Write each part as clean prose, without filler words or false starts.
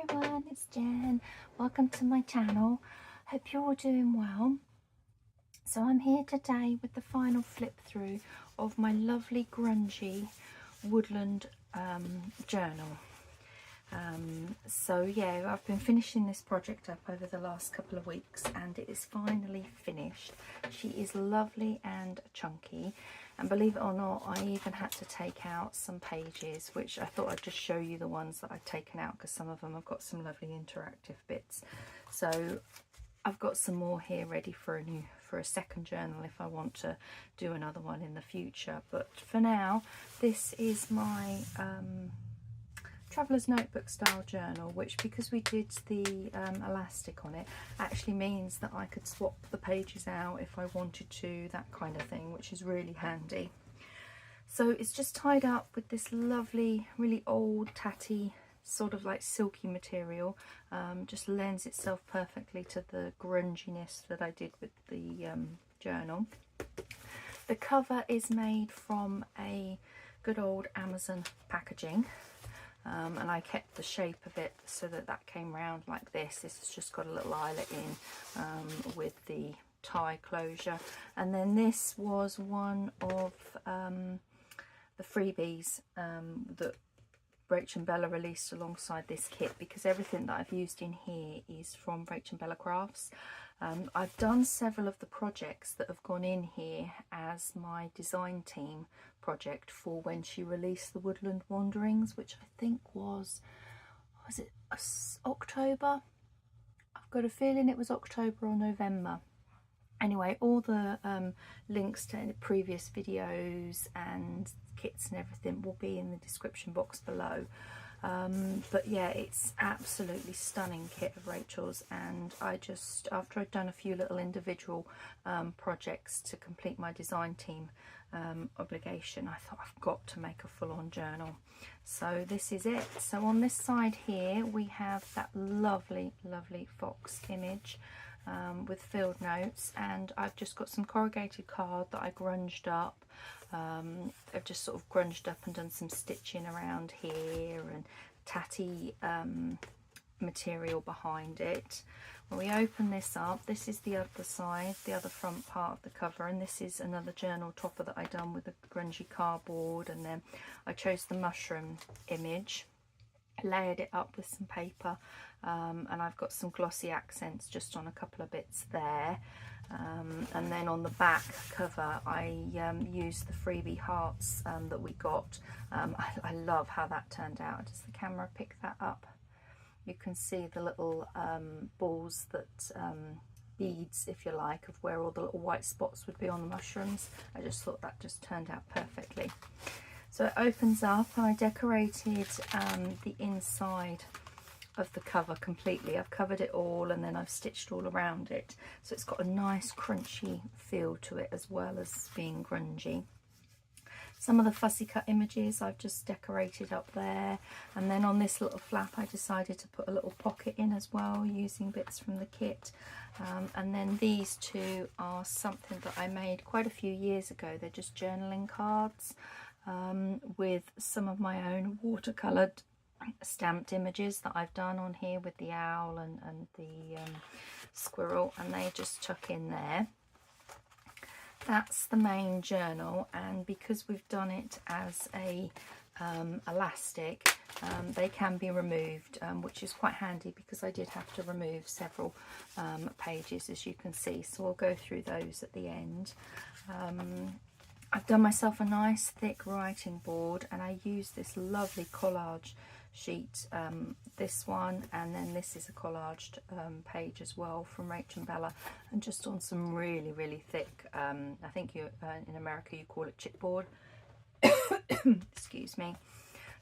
everyone, it's Jen. Welcome to my channel. Hope you're all doing well. So I'm here today with the final flip through of my lovely grungy Woodland journal. So yeah, I've been finishing this project up over the last couple of weeks and it is finally finished. She is lovely and chunky, and believe it or not, I even had to take out some pages, which I thought I'd just show you the ones that I've taken out because some of them have got some lovely interactive bits. So I've got some more here ready for a second journal if I want to do another one in the future. But for now, this is my traveller's notebook style journal, which, because we did the elastic on it, actually means that I could swap the pages out if I wanted to, that kind of thing, which is really handy. So it's just tied up with this lovely, really old, tatty, sort of like silky material. Just lends itself perfectly to the grunginess that I did with the journal. The cover is made from a good old Amazon packaging. And I kept the shape of it so that that came round like this. This has just got a little eyelet in with the tie closure. And then this was one of the freebies that Rach and Bella released alongside this kit, because everything that I've used in here is from Rach and BumbleBeeCrafts. I've done several of the projects that have gone in here as my design team project for when she released the Woodland Wanderings, which I think was it October? I've got a feeling it was October or November. Anyway, all the links to the previous videos and kits and everything will be in the description box below. But yeah, it's absolutely stunning kit of Rachel's, and I just, after I'd done a few little individual projects to complete my design team obligation, I thought I've got to make a full-on journal. So this is it. So on this side here we have that lovely fox image with field notes, and I've just got some corrugated card that I grunged up. I've just sort of grunged up and done some stitching around here and tatty material behind it. When we open this up, this is the other side, the other front part of the cover, and this is another journal topper that I done with a grungy cardboard, and then I chose the mushroom image, layered it up with some paper, and I've got some glossy accents just on a couple of bits there. And then on the back cover I used the freebie hearts that we got. I love how that turned out. Does the camera pick that up? You can see the little balls that beads, if you like, of where all the little white spots would be on the mushrooms. I just thought that just turned out perfectly. So it opens up, and I decorated the inside of the cover completely. I've covered it all and then I've stitched all around it, so it's got a nice crunchy feel to it as well as being grungy. Some of the fussy cut images I've just decorated up there, and then on this little flap I decided to put a little pocket in as well using bits from the kit. And then these two are something that I made quite a few years ago. They're just journaling cards with some of my own watercoloured stamped images that I've done on here with the owl and the squirrel, and they just tuck in there. That's the main journal, and because we've done it as a elastic, they can be removed, which is quite handy because I did have to remove several pages, as you can see, so we'll go through those at the end. I've done myself a nice thick writing board, and I used this lovely collage sheet, this one, and then this is a collaged page as well from Rach and Bella, and just on some really thick, I think you in America you call it chipboard. Excuse me.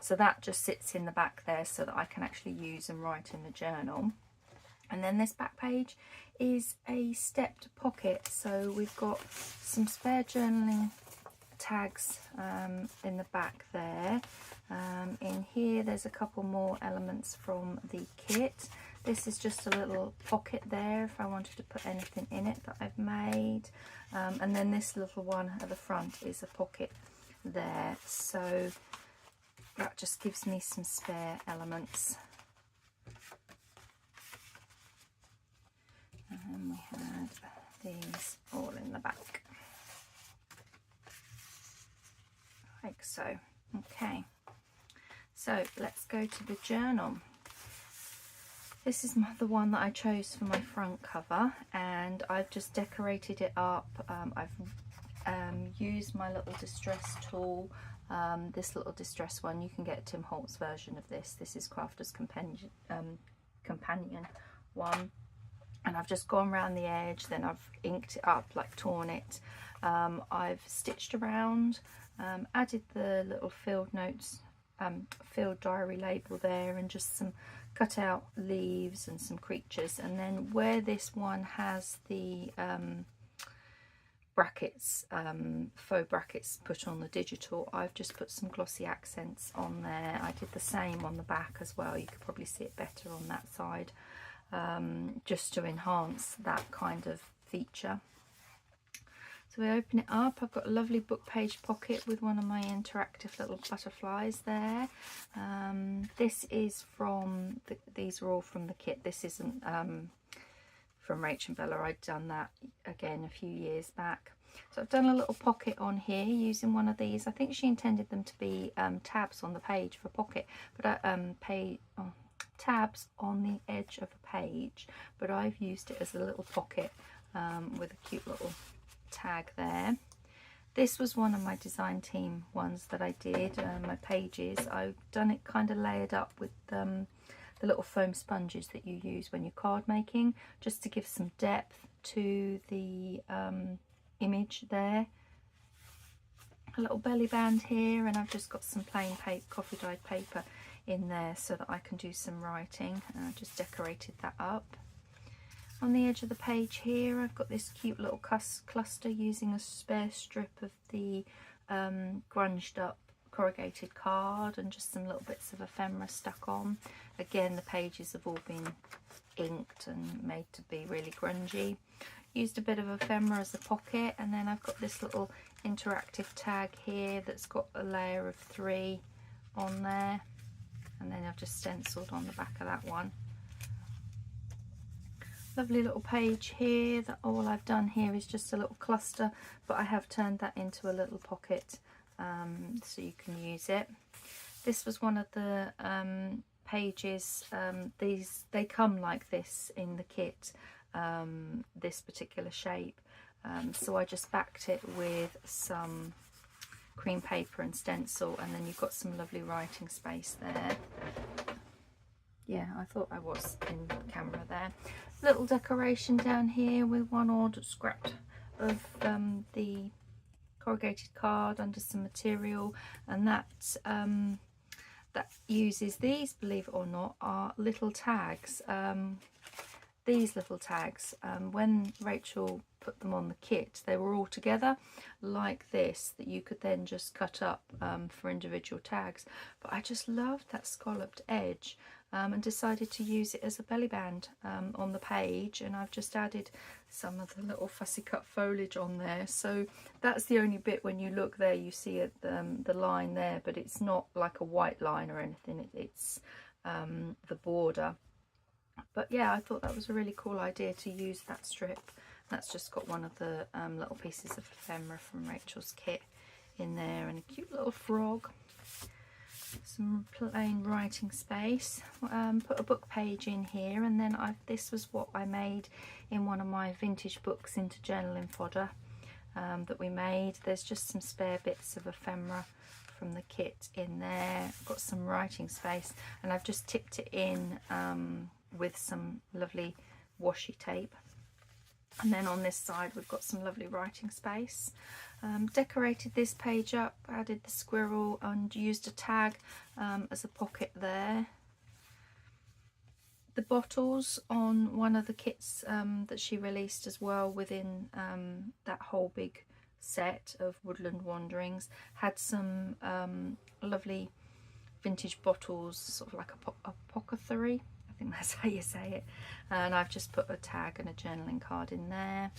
So that just sits in the back there so that I can actually use and write in the journal. And then this back page is a stepped pocket, so we've got some spare journaling tags in the back there. In here there's a couple more elements from the kit. This is just a little pocket there if I wanted to put anything in it that I've made, and then this little one at the front is a pocket there, so that just gives me some spare elements And then we had these all in the back, like so. Okay, so let's go to the journal. This is the one that I chose for my front cover, and I've just decorated it up. I've used my little distress tool, this little distress one. You can get Tim Holt's version of this. This is Crafter's Companion one, and I've just gone around the edge, then I've inked it up, like torn it. I've stitched around, added the little field notes, field diary label there, and just some cut out leaves and some creatures. And then where this one has the brackets, faux brackets put on the digital, I've just put some glossy accents on there. I did the same on the back as well. You could probably see it better on that side, just to enhance that kind of feature. So we open it up. I've got a lovely book page pocket with one of my interactive little butterflies there. This is from, these are all from the kit. This isn't from Rach and Bella. I'd done that again a few years back. So I've done a little pocket on here using one of these. I think she intended them to be tabs on the page for pocket, but tabs on the edge of a page, but I've used it as a little pocket with a cute little tag there. This was one of my design team ones that I did, my pages. I've done it kind of layered up with the little foam sponges that you use when you're card making, just to give some depth to the image there. A little belly band here, and I've just got some plain paper, coffee dyed paper in there so that I can do some writing, and I just decorated that up. On the edge of the page here, I've got this cute little cluster using a spare strip of the grunged up corrugated card and just some little bits of ephemera stuck on. Again, the pages have all been inked and made to be really grungy. Used a bit of ephemera as a pocket, and then I've got this little interactive tag here that's got a layer of 3 on there, and then I've just stenciled on the back of that one. Lovely little page here that all I've done here is just a little cluster, but I have turned that into a little pocket so you can use it. This was one of the pages. They come like this in the kit, this particular shape, so I just backed it with some cream paper and stencil, and then you've got some lovely writing space there. Yeah, I thought I was in camera there. Little decoration down here with one odd scrap of the corrugated card under some material, and that uses these, believe it or not, are little tags. These little tags, when Rachel put them on the kit, they were all together like this, that you could then just cut up for individual tags. But I just loved that scalloped edge, and decided to use it as a belly band on the page, and I've just added some of the little fussy cut foliage on there. So that's the only bit, when you look there you see it, the line there, but it's not like a white line or anything, it's the border. But yeah, I thought that was a really cool idea to use that strip. That's just got one of the little pieces of ephemera from Rachel's kit in there, and a cute little frog. Some plain writing space. Put a book page in here, and then this was what I made in one of my vintage books into journaling fodder that we made. There's just some spare bits of ephemera from the kit in there. I've got some writing space, and I've just tipped it in with some lovely washi tape. And then on this side we've got some lovely writing space. Decorated this page up, added the squirrel, and used a tag as a pocket there. The bottles on one of the kits that she released as well within that whole big set of Woodland Wanderings had some lovely vintage bottles, sort of like a apothecary, I think that's how you say it, and I've just put a tag and a journaling card in there.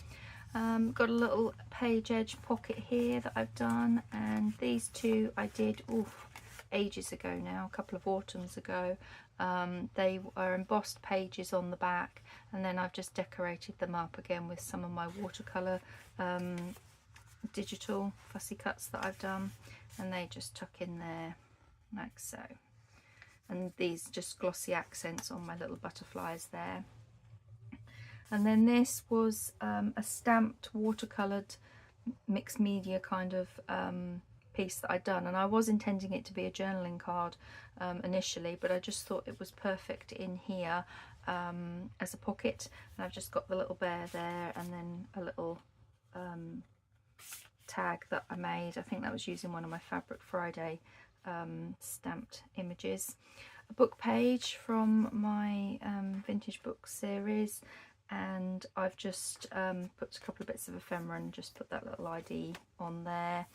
Got a little page edge pocket here that I've done, and these two I did ages ago now, a couple of autumns ago. They are embossed pages on the back, and then I've just decorated them up again with some of my watercolour digital fussy cuts that I've done, and they just tuck in there like so. And these just glossy accents on my little butterflies there. And then this was a stamped watercoloured mixed media kind of piece that I'd done, and I was intending it to be a journaling card initially, but I just thought it was perfect in here as a pocket. And I've just got the little bear there, and then a little tag that I made. I think that was using one of my Fabric Friday stamped images. A book page from my vintage book series, and I've just put a couple of bits of ephemera and just put that little ID on there.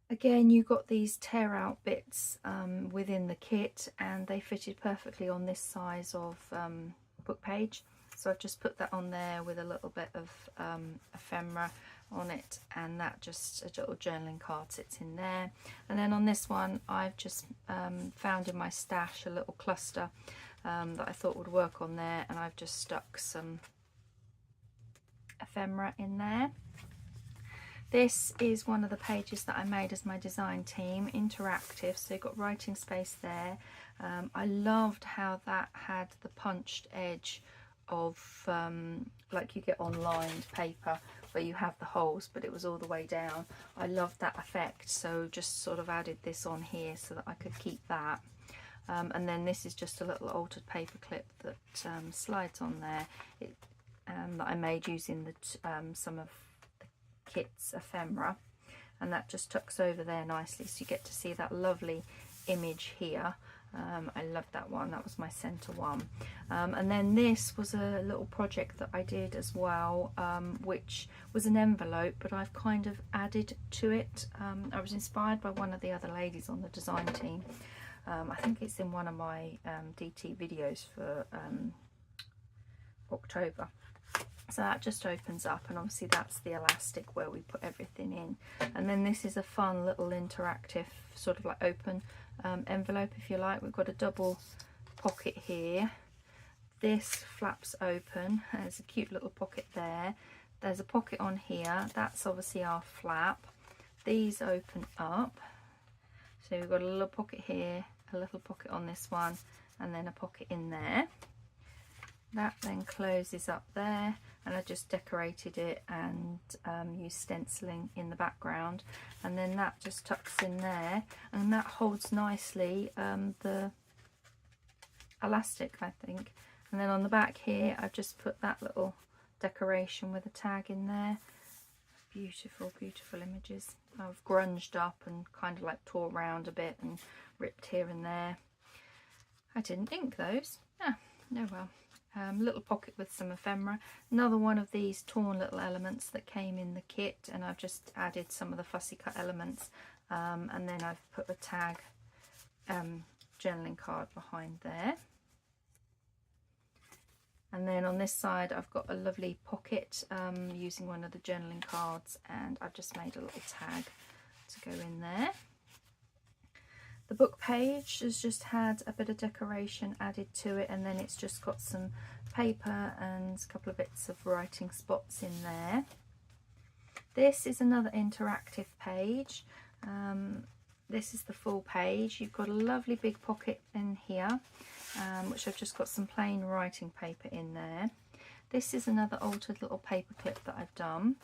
Again, you got these tear out bits within the kit, and they fitted perfectly on this size of book page, so I've just put that on there with a little bit of ephemera on it, and that just a little journaling card sits in there. And then on this one, I've just found in my stash a little cluster that I thought would work on there, and I've just stuck some ephemera in there. This is one of the pages that I made as my design team, interactive, so you've got writing space there. I loved how that had the punched edge of like you get on lined paper where you have the holes, but it was all the way down. I loved that effect, so just sort of added this on here so that I could keep that. And then this is just a little altered paper clip that slides on there, that I made using some of the kit's ephemera, and that just tucks over there nicely, so you get to see that lovely image here. I love that one. That was my center one. And then this was a little project that I did as well, which was an envelope, but I've kind of added to it. I was inspired by one of the other ladies on the design team. I think it's in one of my DT videos for October. So that just opens up, and obviously that's the elastic where we put everything in. And then this is a fun little interactive sort of like open envelope, if you like. We've got a double pocket here. This flaps open. There's a cute little pocket there. There's a pocket on here. That's obviously our flap. These open up. So we've got a little pocket here, a little pocket on this one, and then a pocket in there. That then closes up there, and I just decorated it and used stenciling in the background, and then that just tucks in there, and that holds nicely the elastic, I think. And then on the back here I've just put that little decoration with a tag in there. Beautiful, beautiful images. I've grunged up and kind of like tore around a bit and ripped here and there. I didn't ink those. Ah, no well. Little pocket with some ephemera. Another one of these torn little elements that came in the kit, and I've just added some of the fussy cut elements, and then I've put a tag journaling card behind there. And then on this side I've got a lovely pocket using one of the journaling cards, and I've just made a little tag to go in there. The book page has just had a bit of decoration added to it, and then it's just got some paper and a couple of bits of writing spots in there. This is another interactive page. This is the full page. You've got a lovely big pocket in here, which I've just got some plain writing paper in there. This is another altered little paper clip that I've done.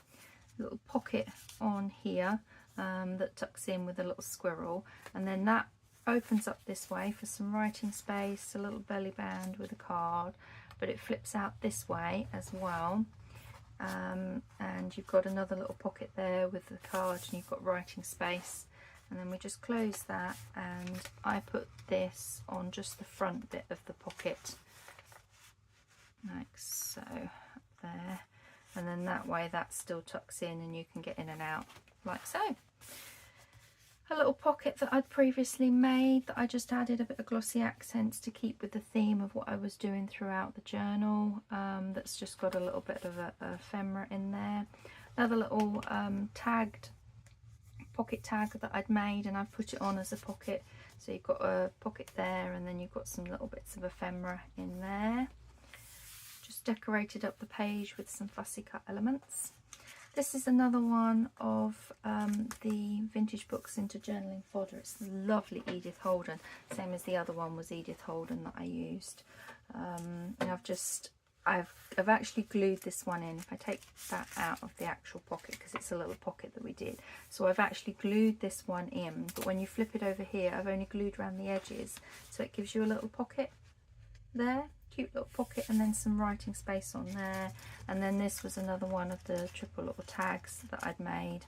A little pocket on here that tucks in with a little squirrel, and then that opens up this way for some writing space, a little belly band with a card, but it flips out this way as well. And you've got another little pocket there with the card, and you've got writing space. And then we just close that, and I put this on just the front bit of the pocket, like so, up there. And then that way that still tucks in and you can get in and out like so. A little pocket that I'd previously made that I just added a bit of glossy accents to keep with the theme of what I was doing throughout the journal. That's just got a little bit of a ephemera in there. Another little tagged pocket tag that I'd made, and I've put it on as a pocket. So you've got a pocket there, and then you've got some little bits of ephemera in there. Just decorated up the page with some fussy cut elements. This is another one of the Vintage Books into Journaling Fodder. It's the lovely Edith Holden, same as the other one was Edith Holden that I used. And I've actually glued this one in. If I take that out of the actual pocket, because it's a little pocket that we did, so I've actually glued this one in, but when you flip it over here, I've only glued around the edges, so it gives you a little pocket there, cute little pocket, and then some writing space on there. And then this was another one of the triple little tags that I'd made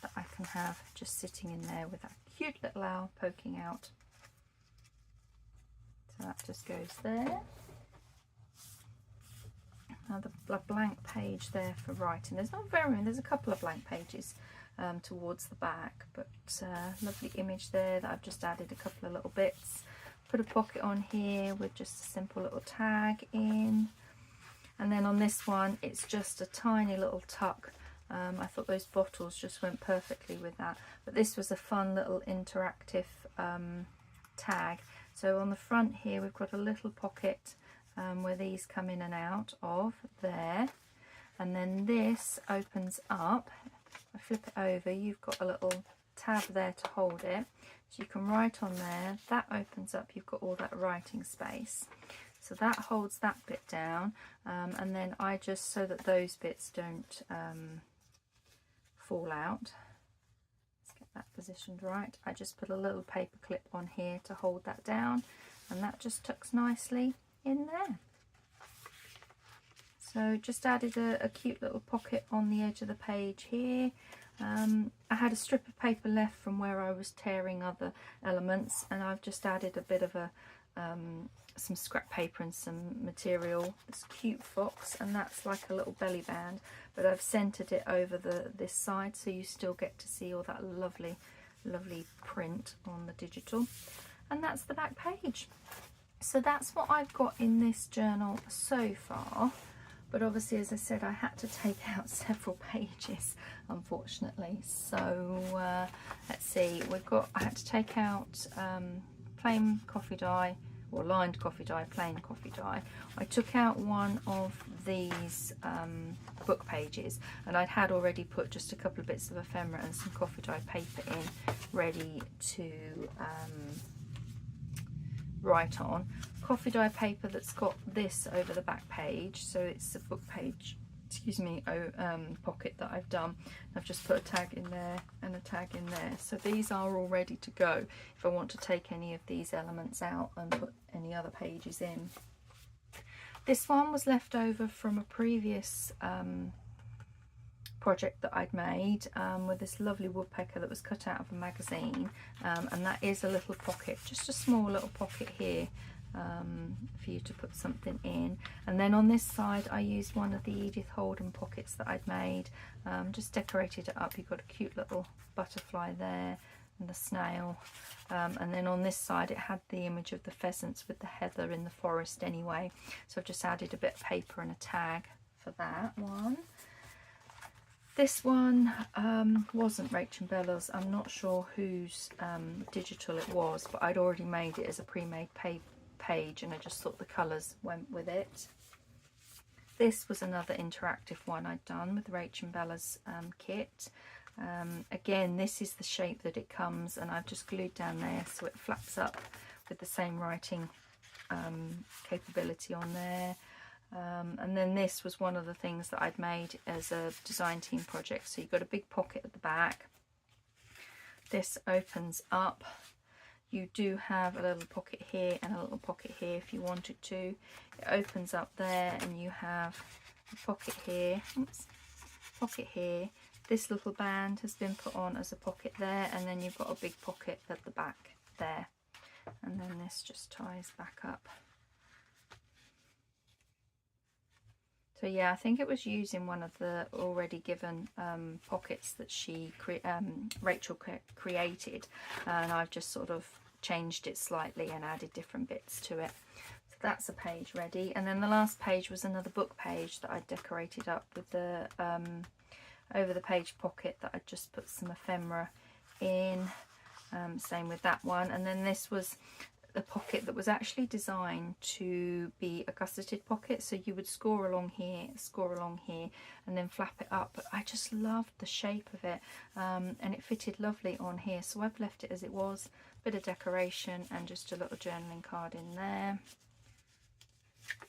that I can have just sitting in there with that cute little owl poking out. So that just goes there. Another blank page there for writing. There's not very many, there's a couple of blank pages towards the back, but lovely image there that I've just added a couple of little bits. Put a pocket on here with just a simple little tag in, and then on this one it's just a tiny little tuck. I thought those bottles just went perfectly with that, but this was a fun little interactive tag. So on the front here we've got a little pocket where these come in and out of there, and then this opens up. I flip it over, you've got a little tab there to hold it, so you can write on there. That opens up, you've got all that writing space, so that holds that bit down, and then I just, so that those bits don't fall out, let's get that positioned right, I just put a little paper clip on here to hold that down, and that just tucks nicely in there. So just added a cute little pocket on the edge of the page here. I had a strip of paper left from where I was tearing other elements, and I've just added a bit of some scrap paper and some material, this cute fox, and that's like a little belly band, but I've centered it over this side, so you still get to see all that lovely print on the digital. And that's the back page. So that's what I've got in this journal so far. But obviously, as I said, I had to take out several pages, unfortunately. So let's see, I had to take out plain coffee dye, or lined coffee dye, plain coffee dye. I took out one of these book pages, and I'd had already put just a couple of bits of ephemera and some coffee dye paper in, ready to write on. Coffee dye paper that's got this over the back page, so it's a book page, excuse me, pocket that I've done. I've just put a tag in there and a tag in there, so these are all ready to go if I want to take any of these elements out and put any other pages in. This one was left over from a previous project that I'd made with this lovely woodpecker that was cut out of a magazine, and that is a little pocket, just a small little pocket here for you to put something in. And then on this side I used one of the Edith Holden pockets that I'd made, just decorated it up. You've got a cute little butterfly there and the snail, and then on this side it had the image of the pheasants with the heather in the forest anyway, so I've just added a bit of paper and a tag for that one. This one wasn't Rachel Bella's. I'm not sure whose digital it was, but I'd already made it as a pre-made page, and I just thought the colours went with it. This was another interactive one I'd done with Rachel Bella's kit. Again, this is the shape that it comes, and I've just glued down there so it flaps up with the same writing capability on there. And then this was one of the things that I'd made as a design team project. So you've got a big pocket at the back. This opens up. You do have a little pocket here and a little pocket here if you wanted to. It opens up there, and you have a pocket here. Oops, pocket here. This little band has been put on as a pocket there, and then you've got a big pocket at the back there. And then this just ties back up. So yeah, I think it was using one of the already given pockets that Rachel created, and I've just sort of changed it slightly and added different bits to it. So that's a page ready. And then the last page was another book page that I decorated up with the over the page pocket that I just put some ephemera in. Same with that one. And then this was a pocket that was actually designed to be a gusseted pocket, so you would score along here, and then flap it up. But I just loved the shape of it, and it fitted lovely on here, so I've left it as it was. Bit of decoration and just a little journaling card in there.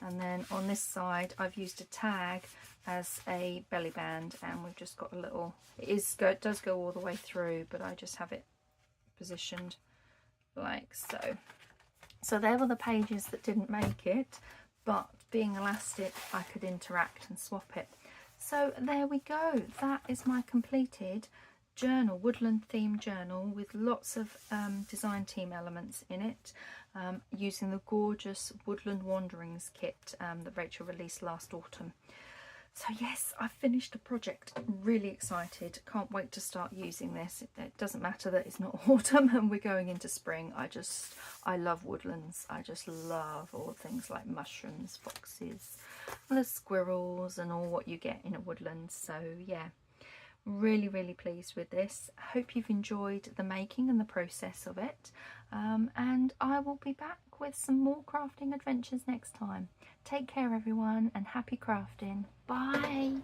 And then on this side I've used a tag as a belly band, and we've just got a little, it does go all the way through, but I just have it positioned like so. So there were the pages that didn't make it, but being elastic I could interact and swap it. So there we go, that is my completed journal, woodland themed journal, with lots of design team elements in it, using the gorgeous Woodland Wanderings kit that Rachel released last autumn. So yes, I've finished the project. Really excited. Can't wait to start using this. It doesn't matter that it's not autumn and we're going into spring. I love woodlands. I just love all things like mushrooms, foxes, the squirrels and all what you get in a woodland. So yeah, really, really pleased with this. I hope you've enjoyed the making and the process of it. And I will be back with some more crafting adventures next time. Take care everyone, and happy crafting. Bye.